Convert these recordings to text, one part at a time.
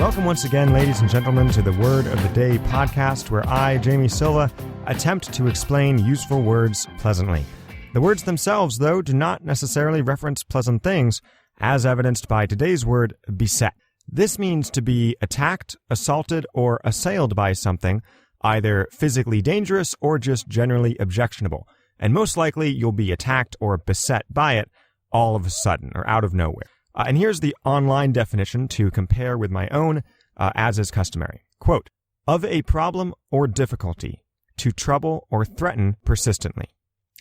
Welcome once again, ladies and gentlemen, to the Word of the Day podcast, where I, Jamie Silva, attempt to explain useful words pleasantly. The words themselves, though, do not necessarily reference pleasant things, as evidenced by today's word, beset. This means to be attacked, assaulted, or assailed by something, either physically dangerous or just generally objectionable. And most likely, you'll be attacked or beset by it all of a sudden, or out of nowhere. And here's the online definition to compare with my own, as is customary. Quote, of a problem or difficulty, to trouble or threaten persistently.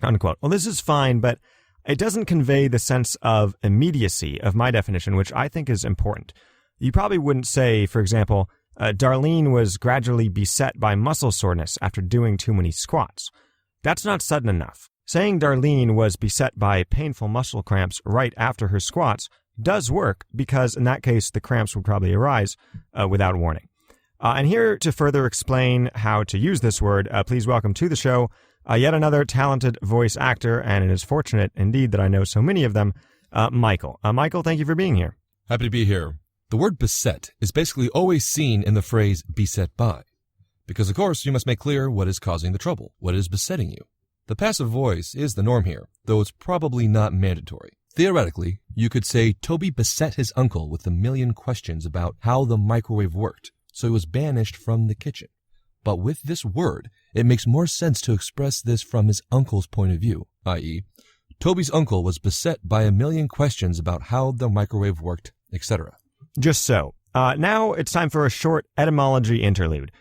Unquote. Well, this is fine, but it doesn't convey the sense of immediacy of my definition, which I think is important. You probably wouldn't say, for example, Darlene was gradually beset by muscle soreness after doing too many squats. That's not sudden enough. Saying Darlene was beset by painful muscle cramps right after her squats does work, because in that case, the cramps would probably arise without warning. And here to further explain how to use this word, please welcome to the show yet another talented voice actor, and it is fortunate indeed that I know so many of them, Michael. Michael, thank you for being here. Happy to be here. The word beset is basically always seen in the phrase beset by, because of course you must make clear what is causing the trouble, what is besetting you. The passive voice is the norm here, though it's probably not mandatory. Theoretically, you could say Toby beset his uncle with a million questions about how the microwave worked, so he was banished from the kitchen. But with this word, it makes more sense to express this from his uncle's point of view, i.e., Toby's uncle was beset by a million questions about how the microwave worked, etc. Just so. Now it's time for a short etymology interlude.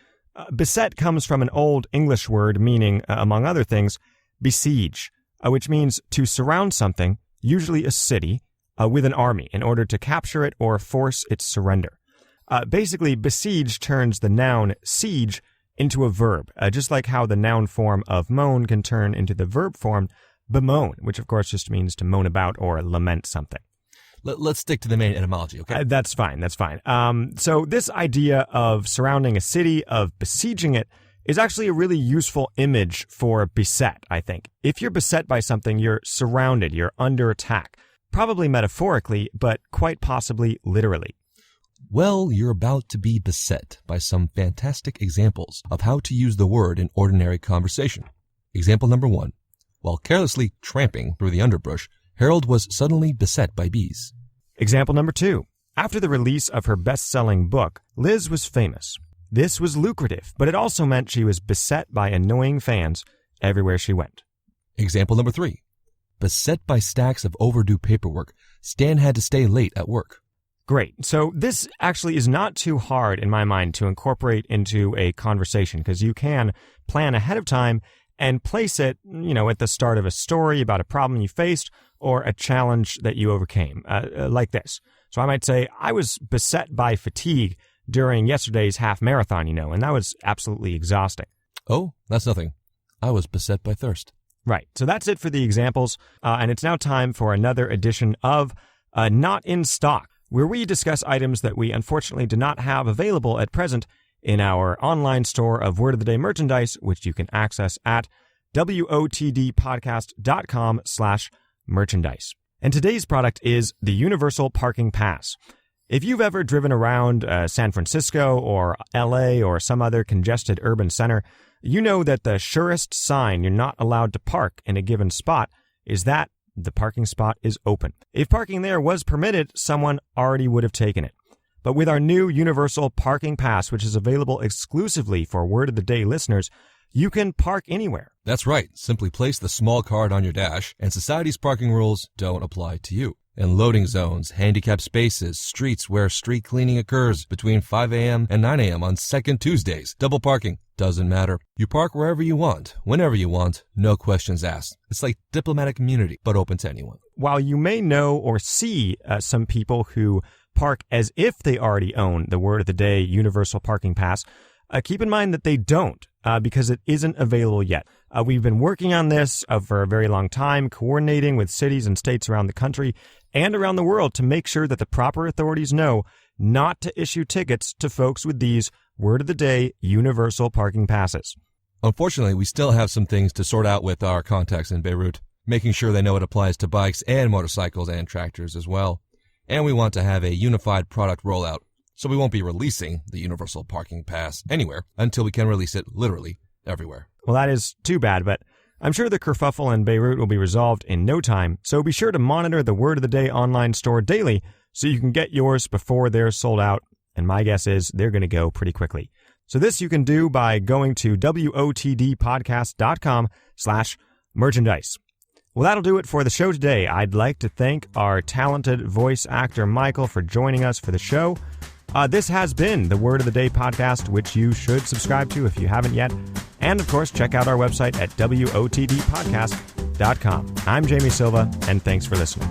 Beset comes from an old English word meaning, among other things, besiege, which means to surround something, usually a city, with an army in order to capture it or force its surrender. Basically, besiege turns the noun siege into a verb, just like how the noun form of moan can turn into the verb form bemoan, which of course just means to moan about or lament something. Let's stick to the main etymology, okay? That's fine. So this idea of surrounding a city, of besieging it, is actually a really useful image for beset, I think. If you're beset by something, you're surrounded, you're under attack. Probably metaphorically, but quite possibly literally. Well, you're about to be beset by some fantastic examples of how to use the word in ordinary conversation. Example number 1. While carelessly tramping through the underbrush, Harold was suddenly beset by bees. Example number 2. After the release of her best-selling book, Liz was famous. This was lucrative, but it also meant she was beset by annoying fans everywhere she went. Example number 3. Beset by stacks of overdue paperwork, Stan had to stay late at work. Great. So this actually is not too hard in my mind to incorporate into a conversation, because you can plan ahead of time and place it, at the start of a story about a problem you faced or a challenge that you overcame, like this. So I might say, I was beset by fatigue during yesterday's half marathon, and that was absolutely exhausting. Oh, that's nothing. I was beset by thirst. Right. So that's it for the examples. And it's now time for another edition of Not in Stock, where we discuss items that we unfortunately do not have available at present in our online store of Word of the Day merchandise, which you can access at wotdpodcast.com/merchandise. And today's product is the Universal Parking Pass. If you've ever driven around San Francisco or LA or some other congested urban center, you know that the surest sign you're not allowed to park in a given spot is that the parking spot is open. If parking there was permitted, someone already would have taken it. But with our new Universal Parking Pass, which is available exclusively for Word of the Day listeners, you can park anywhere. That's right. Simply place the small card on your dash, and society's parking rules don't apply to you. In loading zones, handicapped spaces, streets where street cleaning occurs between 5 a.m. and 9 a.m. on second Tuesdays, double parking doesn't matter. You park wherever you want, whenever you want, no questions asked. It's like diplomatic immunity, but open to anyone. While you may know or see some people who park as if they already own the Word of the Day Universal Parking Pass, keep in mind that they don't, because it isn't available yet. We've been working on this for a very long time, coordinating with cities and states around the country and around the world to make sure that the proper authorities know not to issue tickets to folks with these Word of the Day Universal Parking Passes. Unfortunately, we still have some things to sort out with our contacts in Beirut, making sure they know it applies to bikes and motorcycles and tractors as well. And we want to have a unified product rollout. So we won't be releasing the universal parking pass anywhere until we can release it literally everywhere. Well, that is too bad, but I'm sure the kerfuffle in Beirut will be resolved in no time, so be sure to monitor the Word of the Day online store daily so you can get yours before they're sold out, and my guess is they're going to go pretty quickly. So this you can do by going to wotdpodcast.com/merchandise. Well, that'll do it for the show today. I'd like to thank our talented voice actor Michael for joining us for the show. This has been the Word of the Day podcast, which you should subscribe to if you haven't yet. And, of course, check out our website at wotdpodcast.com. I'm Jamie Silva, and thanks for listening.